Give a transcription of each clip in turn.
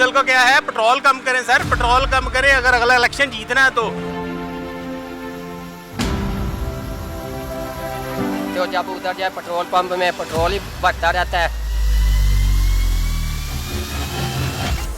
Diesel का क्या है, पेट्रोल कम करें सर, पेट्रोल कम करें अगर अगला इलेक्शन जीतना है तो जब उधर जाए पेट्रोल पंप में पेट्रोल ही भरता रहता है।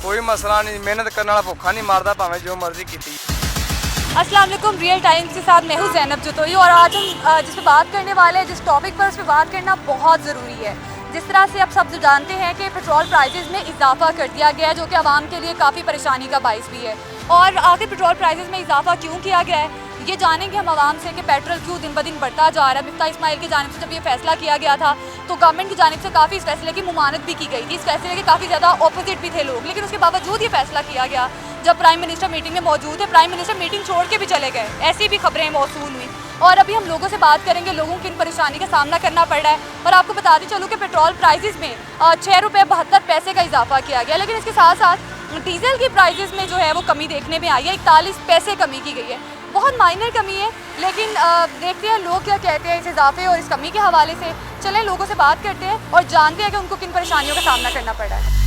कोई मसला नहीं, मेहनत करने वाला भूखा नहीं मारता, भावें जो मर्जी की। अस्सलाम वालेकुम, रियल टाइम्स के साथ मैं हूँ ज़ैनब जतोई और आज हम जिस पे बात करने वाले हैं, जिस टॉपिक पर उस पर बात करना बहुत ज़रूरी है। जिस तरह से आप सब जो जानते हैं कि पेट्रोल प्राइसेस में इजाफा कर दिया गया है, जो कि आवाम के लिए काफ़ी परेशानी का बाइस भी है। और आखिर पेट्रोल प्राइसेस में इजाफा क्यों किया गया है, ये जानेंगे हम आवाम से कि पेट्रोल क्यों दिन ब दिन बढ़ता जा रहा है। मिफ्ता इस्माइल की जानिब से जब ये फैसला किया गया था तो गवर्नमेंट की जानिब से काफ़ी इस फैसले की मुमानत भी की गई थी। इस फैसले के काफ़ी ज़्यादा अपोजिट भी थे लोग, लेकिन उसके बावजूद ये फैसला किया गया। जब प्राइम मिनिस्टर मीटिंग में मौजूद थे, प्राइम मिनिस्टर मीटिंग छोड़ के भी चले गए, ऐसी भी खबरें मौसूल हुई। और अभी हम लोगों से बात करेंगे, लोगों को किन परेशानी का सामना करना पड़ रहा है। और आपको बताती चलूँ कि पेट्रोल प्राइसेस में 6 रुपये 72 पैसे का इजाफा किया गया, लेकिन इसके साथ साथ डीजल की प्राइसेस में जो है वो कमी देखने में आई है। 41 पैसे कमी की गई है, बहुत माइनर कमी है, लेकिन देखते हैं लोग क्या कहते हैं इस इजाफे और इस कमी के हवाले से। चलें लोगों से बात करते हैं और जानते हैं कि उनको किन परेशानियों का सामना करना पड़ रहा है।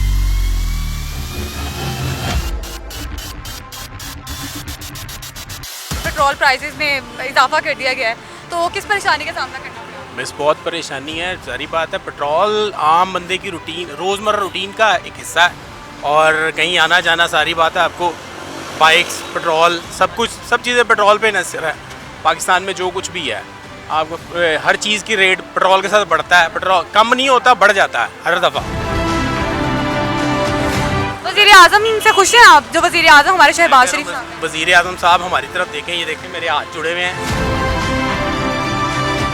पेट्रोल प्राइसेस में इजाफा कर दिया गया है, तो किस परेशानी का सामना करना पड़ रहा है? मिस बहुत परेशानी है, सारी बात है। पेट्रोल आम बंदे की रूटीन, रोज़मर्रा रूटीन का एक हिस्सा है और कहीं आना जाना सारी बात है। आपको बाइक्स, पेट्रोल, सब कुछ, सब चीज़ें पेट्रोल पे नजर है। पाकिस्तान में जो कुछ भी है, आपको हर चीज़ की रेट पेट्रोल के साथ बढ़ता है। पेट्रोल कम नहीं होता, बढ़ जाता है हर दफ़ा। वज़ीर आज़म से खुश हैं आप, जो वज़ीर आज़म हमारे शहबाज शरीफ साहब हैं? वज़ीर आज़म साहब हमारी तरफ देखें, ये देखें मेरे हाथ जुड़े हुए हैं,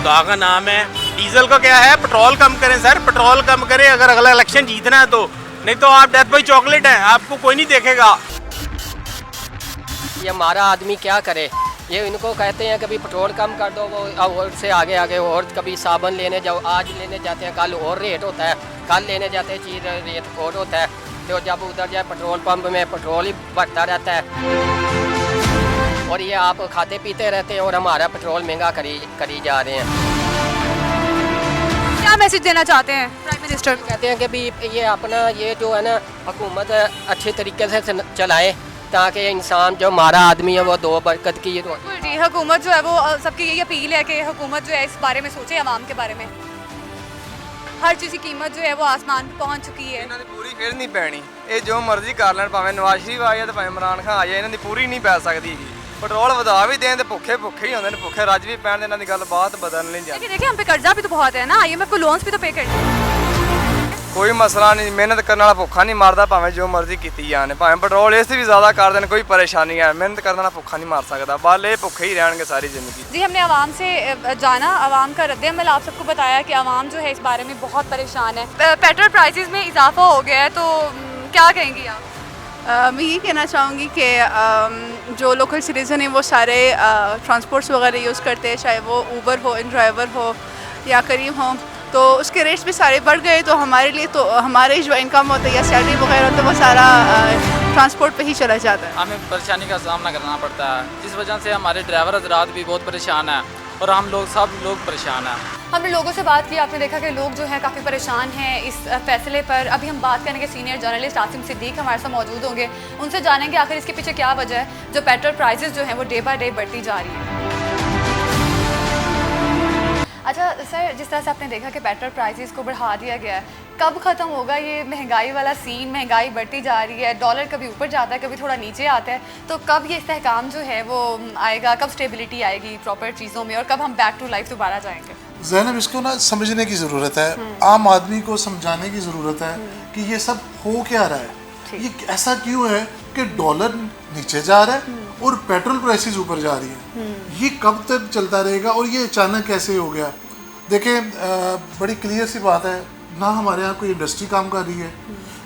दुआ का नाम है। डीजल का क्या है, पेट्रोल कम करें सर, पेट्रोल कम करें अगर अगला इलेक्शन जीतना है तो, नहीं तो आप डेथ बाई चॉकलेट हैं, आपको कोई नहीं देखेगा। ये हमारा आदमी क्या करे, ये इनको कहते हैं कभी पेट्रोल कम कर दो, वो और से आगे आगे, और कभी साबुन लेने जाओ, आज लेने जाते हैं कल और रेट होता है, कल लेने जाते हैं चीज़ रेट और होता है। तो जब उधर जाए पेट्रोल पंप में पेट्रोल ही भरता रहता है और ये आप खाते पीते रहते हैं और हमारा पेट्रोल महंगा करी जा रहे हैं। क्या मैसेज देना चाहते हैं प्राइम मिनिस्टर को? कहते हैं कि भी ये अपना ये जो है ना हुकूमत अच्छे तरीके से चलाए, ताकि इंसान जो हमारा आदमी है वो दो बरकत की जी। हुकूमत जो है वो सबकी यही अपील है कि हुकूमत जो है इस बारे में सोचे, आवाम के बारे में। हर चीज़ की कीमत जो है वो आसमान पे पहुंच चुकी है। इन्हों की पूरी फिर नहीं पैनी, ये जो मर्जी कर लैन, भावें नवाज शरीफ आ जाए तो भावें इमरान खान आ जाए, इन्हों की पूरी नहीं पै सकती। पेट्रोल वधा भी दें तो भुखे ही होंगे, भुखे रज भी पैन, इन्हों की गल बात बदल नहीं जाती। देखिए हम पे कर्जा भी तो बहुत है ना, IMF को लोन्स भी तो पे करने हैं। कोई मसला नहीं, मेहनत करने वाला भुखा नहीं मारता, भावें जो मर्जी की जाने, भावें पेट्रोल इससे भी ज़्यादा कर दें, कोई परेशानी है। मेहनत करने वाला भुखा नहीं मार सकता, बाल ये भुखे ही रहेंगे सारी ज़िंदगी। जी, हमने आवाम से जाना, आवाम का रद्द-ए-अमल आप सबको बताया कि आवाम जो है इस बारे में बहुत परेशान है। पेट्रोल प्राइसेस में इजाफा हो गया है, तो क्या कहेंगी आप? मैं ये कहना चाहूँगी कि जो लोकल सिटीज़न हैं वो सारे ट्रांसपोर्ट्स वगैरह यूज़ करते हैं, चाहे वो ऊबर हो, इन ड्राइवर हो या करीम हो, तो उसके रेट्स भी सारे बढ़ गए। तो हमारे लिए तो हमारे जो इनकम होता है या सैलरी वगैरह तो वो सारा ट्रांसपोर्ट पे ही चला जाता है। हमें परेशानी का सामना करना पड़ता है, जिस वजह से हमारे ड्राइवर हजरात भी बहुत परेशान हैं और हम लोग सब लोग परेशान हैं। हमने लोगों से बात की, आपने देखा कि लोग जो हैं काफ़ी परेशान हैं इस फैसले पर। अभी हम बात करेंगे सीनियर जर्नलिस्ट आसिम सिद्दीक हमारे साथ मौजूद होंगे, उनसे जानेंगे आखिर इसके पीछे क्या वजह है जो पेट्रोल प्राइसेस जो हैं वो डे बाय डे बढ़ती जा रही है। अच्छा सर, जिस तरह से आपने देखा कि पेट्रोल प्राइसेस को बढ़ा दिया गया है, कब ख़त्म होगा ये महंगाई वाला सीन? महंगाई बढ़ती जा रही है, डॉलर कभी ऊपर जाता है कभी थोड़ा नीचे आता है, तो कब ये इस्तेहकाम जो है वो आएगा, कब स्टेबिलिटी आएगी प्रॉपर चीज़ों में और कब हम बैक टू लाइफ दोबारा जाएंगे? ज़ैनब, इसको ना समझने की ज़रूरत है, आम आदमी को समझाने की ज़रूरत है कि ये सब हो क्या रहा है, ये ऐसा क्यों है कि डॉलर नीचे जा रहा है और पेट्रोल प्राइसेस ऊपर जा रही है। ये कब तक चलता रहेगा और ये अचानक कैसे हो गया? देखें, बड़ी क्लियर सी बात है, ना हमारे यहाँ कोई इंडस्ट्री काम कर रही है,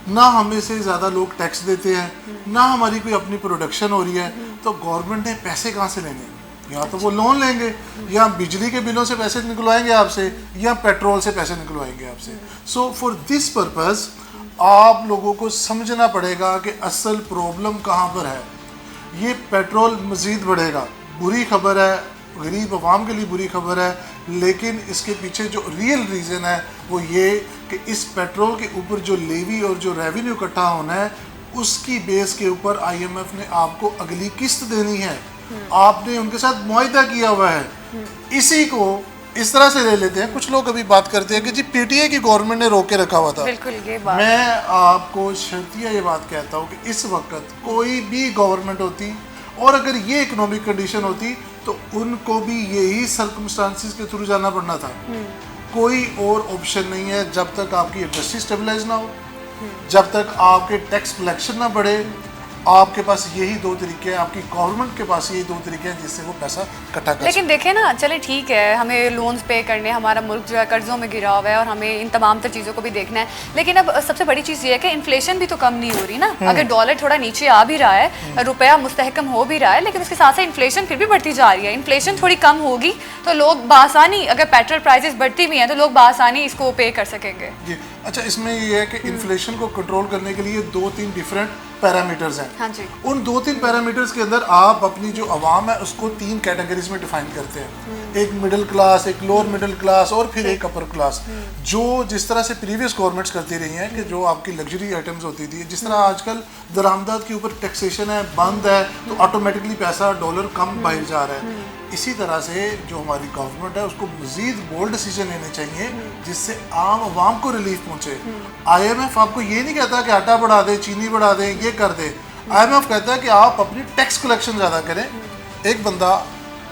ना हमें से ज़्यादा लोग टैक्स देते हैं, ना हमारी कोई अपनी प्रोडक्शन हो रही है, तो गवर्नमेंट ने पैसे कहाँ से लेंगे? या तो वो लोन लेंगे, या बिजली के बिलों से पैसे निकलवाएंगे आपसे, या पेट्रोल से पैसे निकलवाएंगे आपसे। सो फॉर दिस पर्पज़ आप लोगों को समझना पड़ेगा कि असल प्रॉब्लम कहाँ पर है। ये पेट्रोल मज़ीद बढ़ेगा, बुरी खबर है, गरीब आवाम के लिए बुरी खबर है, लेकिन इसके पीछे जो रियल रीज़न है वो ये कि इस पेट्रोल के ऊपर जो लेवी और जो रेवेन्यू इकट्ठा होना है उसकी बेस के ऊपर IMF ने आपको अगली किस्त देनी है, आपने उनके साथ मुआहिदा किया हुआ है, इसी को इस तरह से ले लेते हैं। कुछ लोग अभी बात करते हैं कि जी PTI की गवर्नमेंट ने रोक के रखा हुआ था। बिल्कुल ये बात मैं आपको शर्तिया ये बात कहता हूँ कि इस वक्त कोई भी गवर्नमेंट होती और अगर ये इकोनॉमिक कंडीशन होती तो उनको भी यही सर्कमस्टांसिस के थ्रू जाना पड़ना था। कोई और ऑप्शन नहीं है जब तक आपकी इंडस्ट्री स्टेबलाइज ना हो, जब तक आपके टैक्स कलेक्शन ना बढ़े। आपके पास यही दो तरीके हैं, आपकी गवर्नमेंट के पास यही दो तरीके हैं जिससे वो पैसा इकट्ठा कर लेकिन देखें ना, चले ठीक है हमें लोन्स पे करने, हमारा मुल्क जो है कर्जों में गिरा हुआ है और हमें इन तमाम तर चीज़ों को भी देखना है, लेकिन अब सबसे बड़ी चीज़ ये है कि इन्फ्लेशन भी तो कम नहीं हो रही ना। अगर डॉलर थोड़ा नीचे आ भी रहा है, रुपया मुस्तहकम हो भी रहा है, लेकिन उसके साथ साथ इन्फ्लेशन फिर भी बढ़ती जा रही है। इन्फ्लेशन थोड़ी कम होगी तो लोग बासानी, अगर पेट्रोल प्राइसेस बढ़ती भी हैं तो लोग बासानी इसको पे कर सकेंगे। जी अच्छा, इसमें ये है कि इन्फ्लेशन को कंट्रोल करने के लिए 2-3 डिफरेंट पैरामीटर्स हैं। हाँ जी। उन 2-3 पैरामीटर्स के अंदर आप अपनी जो आवाम है उसको 3 कैटेगरीज में डिफाइन करते हैं, एक मिडिल क्लास, एक लोअर मिडिल क्लास और फिर एक अपर क्लास। जो जिस तरह से प्रीवियस गवर्नमेंट्स करती रही हैं कि जो आपकी लग्जरी आइटम्स होती थी, जिस तरह आजकल दरामदात के ऊपर टैक्सेशन है, बंद है, तो ऑटोमेटिकली पैसा डॉलर कम बाहर जा रहा है। इसी तरह से जो हमारी गवर्नमेंट है उसको मजीद बोल्ड डिसीजन लेने चाहिए जिससे आम आवाम को रिलीफ पहुंचे। IMF आपको ये नहीं कहता कि आटा बढ़ा दे, चीनी बढ़ा दे, ये कर दे। IMF कहता है कि आप अपनी टैक्स कलेक्शन ज़्यादा करें। एक बंदा,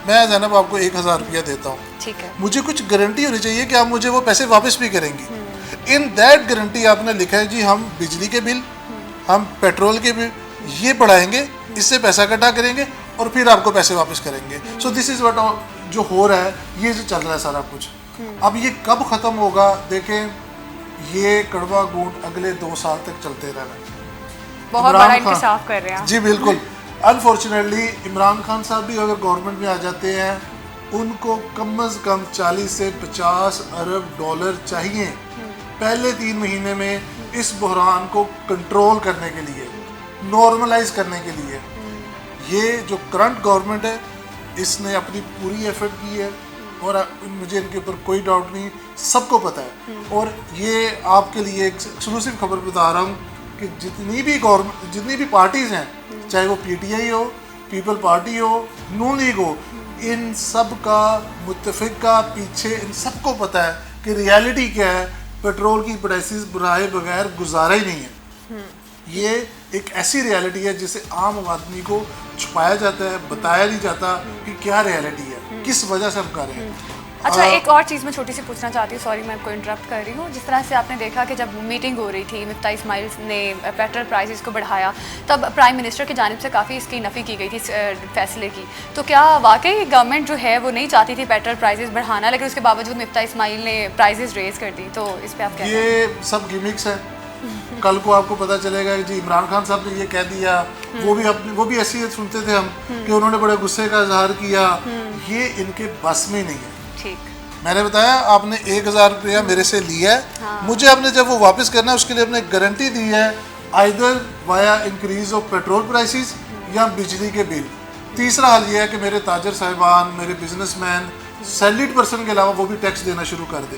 मैं ज़ैनब आपको 1000 रुपया देता हूँ, ठीक है, मुझे कुछ गारंटी होनी चाहिए कि आप मुझे वो पैसे वापस भी करेंगी। इन दैट गारंटी आपने लिखा है जी हम बिजली के बिल, हम पेट्रोल के बिल ये बढ़ाएंगे, इससे पैसा इकट्ठा करेंगे और फिर आपको पैसे वापस करेंगे। सो दिस इज़ व्हाट जो हो रहा है, ये जो चल रहा है सारा कुछ। अब ये कब ख़त्म होगा? देखें, ये कड़वा घूंट अगले 2 साल तक चलते रहना। बहुत बड़ा इंकशाफ कर रहे हैं। जी बिल्कुल। अनफॉर्चुनेटली इमरान खान साहब भी अगर गवर्नमेंट में आ जाते हैं, उनको कम अज़ कम 40 से 50 अरब डॉलर चाहिए पहले 3 महीने में इस बहरान को कंट्रोल करने के लिए, नॉर्मलाइज करने के लिए। ये जो करंट गवर्नमेंट है इसने अपनी पूरी एफर्ट की है और मुझे इनके ऊपर कोई डाउट नहीं, सबको पता है। और ये आपके लिए एक एक्सक्लूसिव खबर बता रहा हूँ कि जितनी भी पार्टीज़ हैं, चाहे वो PTI हो, पीपल पार्टी हो, नून लीग हो, इन सब का मुत्तफिक का पीछे इन सबको पता है कि रियलिटी क्या है। पेट्रोल की प्राइसेस बढ़ाए बगैर गुजारा ही नहीं है। ये एक ऐसी रियलिटी है जिसे आम आदमी को छुपाया जाता है, बताया नहीं जाता कि क्या रियलिटी है, किस वजह से हम कर रहे हैं। अच्छा, एक और चीज़ मैं छोटी सी पूछना चाहती हूँ, सॉरी मैं आपको इंटरप्ट कर रही हूँ। जिस तरह से आपने देखा कि जब मीटिंग हो रही थी, मिफ्ता इस्माइल ने पेट्रोल प्राइसेस को बढ़ाया, तब प्राइम मिनिस्टर की जानिब से काफ़ी इसकी नफ़ी की गई थी, फैसले की। तो क्या वाकई गवर्नमेंट जो है वो नहीं चाहती थी पेट्रोल प्राइसेस बढ़ाना, लेकिन उसके बावजूद मिफ्ता इस्माइल ने प्राइसेस रेज़ कर दी? तो इस पर आप क्या? ये सब गिमिक्स है। कल को आपको पता चलेगा कि जी इमरान खान साहब ने ये कह दिया, वो भी ऐसी सुनते थे हम कि उन्होंने बड़े गुस्से का इजहार किया। ये इनके बस में नहीं है। ठीक, मैंने बताया आपने 1000 रुपया मेरे से लिया है, हाँ। मुझे आपने जब वो वापस करना है उसके लिए आपने गारंटी दी है, either via increase of petrol prices या बिजली के बिल। तीसरा हल ये है कि मेरे ताजर साहिबान, मेरे बिजनेसमैन सैलरीड पर्सन के अलावा वो भी टैक्स देना शुरू कर दे।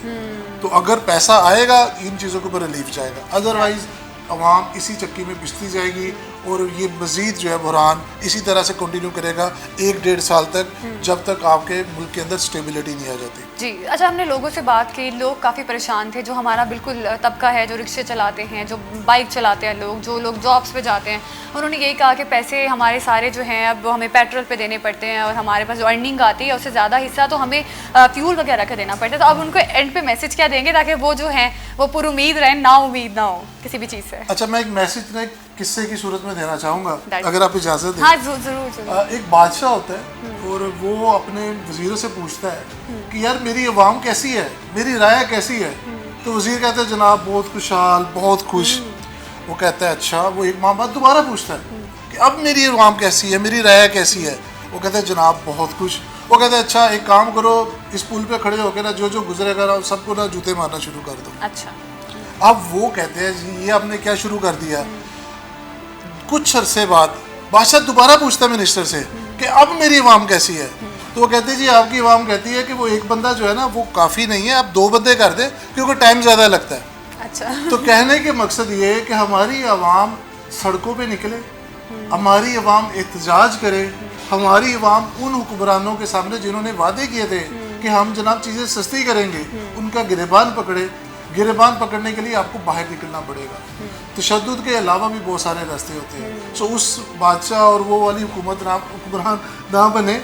तो अगर पैसा आएगा इन चीज़ों के ऊपर रिलीफ जाएगा, अदरवाइज अवाम इसी चक्की में पिसती जाएगी और ये मज़ीद जो है बहरान इसी तरह से कंटिन्यू करेगा 1-1.5 साल तक, जब तक आपके मुल्क के अंदर स्टेबिलिटी नहीं आ जाती। जी अच्छा, हमने लोगों से बात की, लोग काफ़ी परेशान थे। जो हमारा बिल्कुल तबका है, जो रिक्शे चलाते हैं, जो बाइक चलाते हैं लोग, जो लोग जॉब्स पे जाते हैं, उन्होंने यही कहा कि पैसे हमारे सारे जो हैं अब हमें पेट्रोल पे देने पड़ते हैं और हमारे पास जो अर्निंग आती है उससे ज़्यादा हिस्सा तो हमें फ्यूल वगैरह का देना पड़ता है। तो अब उनको एंड पे मैसेज क्या देंगे ताकि वो जो हैं वो पुरुमीद रहें, ना उम्मीद ना हो किसी भी चीज़ से? अच्छा, मैं एक मैसेज ना किस्से की सूरत में देना चाहूँगा, अगर आप इजाज़त दें। हाँ ज़रूर। एक बादशाह होता है और वो अपने वज़ीरों से पूछता है कि यार मेरी अवाम कैसी है, मेरी राय कैसी है? तो वज़ीर कहता है जनाब बहुत खुशहाल, बहुत खुश। वो कहता है अच्छा। वो एक माह बाद दोबारा पूछता है कि अब मेरी अवाम कैसी है, मेरी राय कैसी है? वो कहता है जनाब बहुत खुश। वो कहता है अच्छा एक काम करो, इस पुल पे खड़े होकर ना जो गुजरेगा ना सबको ना जूते मारना शुरू कर दो। अच्छा। अब वो कहते हैं जी ये आपने क्या शुरू कर दिया? कुछ अरसे बाद बादशाह दोबारा पूछता है मिनिस्टर से कि अब मेरी अवाम कैसी है? तो वो कहते हैं जी आपकी अवाम कहती है कि वो एक बंदा जो है ना वो काफ़ी नहीं है, आप 2 बंदे कर दें क्योंकि टाइम ज़्यादा लगता है। अच्छा। तो कहने के मकसद ये है कि हमारी अवाम सड़कों पे निकले, हमारी अवाम एहतजाज करे, हमारी अवाम उन हुक्मरानों के सामने जिन्होंने वादे किए थे कि हम जनाब चीज़ें सस्ती करेंगे, उनका गिरेबान पकड़े। गिरेबान पकड़ने के लिए आपको बाहर निकलना पड़ेगा। तशद्दुद के अलावा भी बहुत सारे रास्ते होते हैं। सो उस बादशाह और वो वाली हुक्मरान ना बने।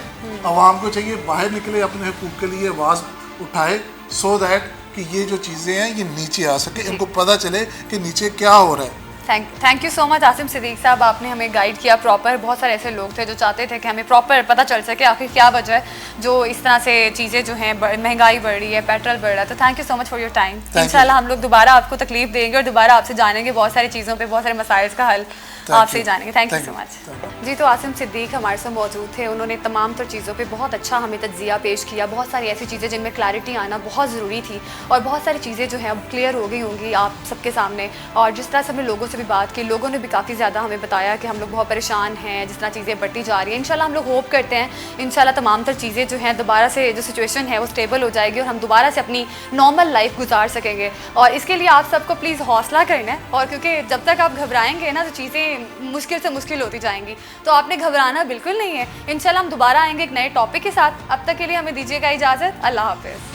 अवाम को चाहिए बाहर निकले, अपने हकूक़ के लिए आवाज़ उठाए, सो दैट कि ये जो चीज़ें हैं ये नीचे आ सके, इनको पता चले कि नीचे क्या हो रहा है। Thank you so much Asim Siddiq साहब, आपने हमें गाइड किया प्रॉपर। बहुत सारे ऐसे लोग थे जो चाहते थे कि हमें प्रॉपर पता चल सके आखिर क्या वजह है जो इस तरह से चीज़ें जो हैं महंगाई बढ़ रही है, पेट्रोल बढ़ रहा है। तो thank you so much for your time. इंशाल्लाह हम लोग दोबारा आपको तकलीफ देंगे और दोबारा आपसे जानेंगे बहुत सारी चीज़ों पर, बहुत सारे मसाइल का हल आपसे ही जानेंगे। थैंक यू सो मच जी। तो आसिम सिद्दीक हमारे साथ मौजूद थे, उन्होंने तमाम तर चीज़ों पे बहुत अच्छा हमें तज्जिया पेश किया। बहुत सारी ऐसी चीज़ें जिनमें क्लैरिटी आना बहुत ज़रूरी थी और बहुत सारी चीज़ें जो हैं अब क्लियर हो गई होंगी आप सबके सामने। और जिस तरह से हमने लोगों से भी बात की, लोगों ने भी काफ़ी ज़्यादा हमें बताया कि हम लोग बहुत परेशान हैं जिस तरह चीज़ें बढ़ती जा रही हैं। इंशाल्लाह हम लोग होप करते हैं इंशाल्लाह तमाम तर चीज़ें जो हैं दोबारा से जो सिचुएशन है वो स्टेबल हो जाएगी और हम दोबारा से अपनी नॉर्मल लाइफ गुजार सकेंगे। और इसके लिए आप सबको प्लीज़ हौसला करना है, और क्योंकि जब तक आप घबराएंगे ना तो चीज़ें मुश्किल से मुश्किल होती जाएंगी। तो आपने घबराना बिल्कुल नहीं है। इंशाल्लाह हम दोबारा आएंगे एक नए टॉपिक के साथ। अब तक के लिए हमें दीजिएगा इजाज़त। अल्लाह हाफ़िज़।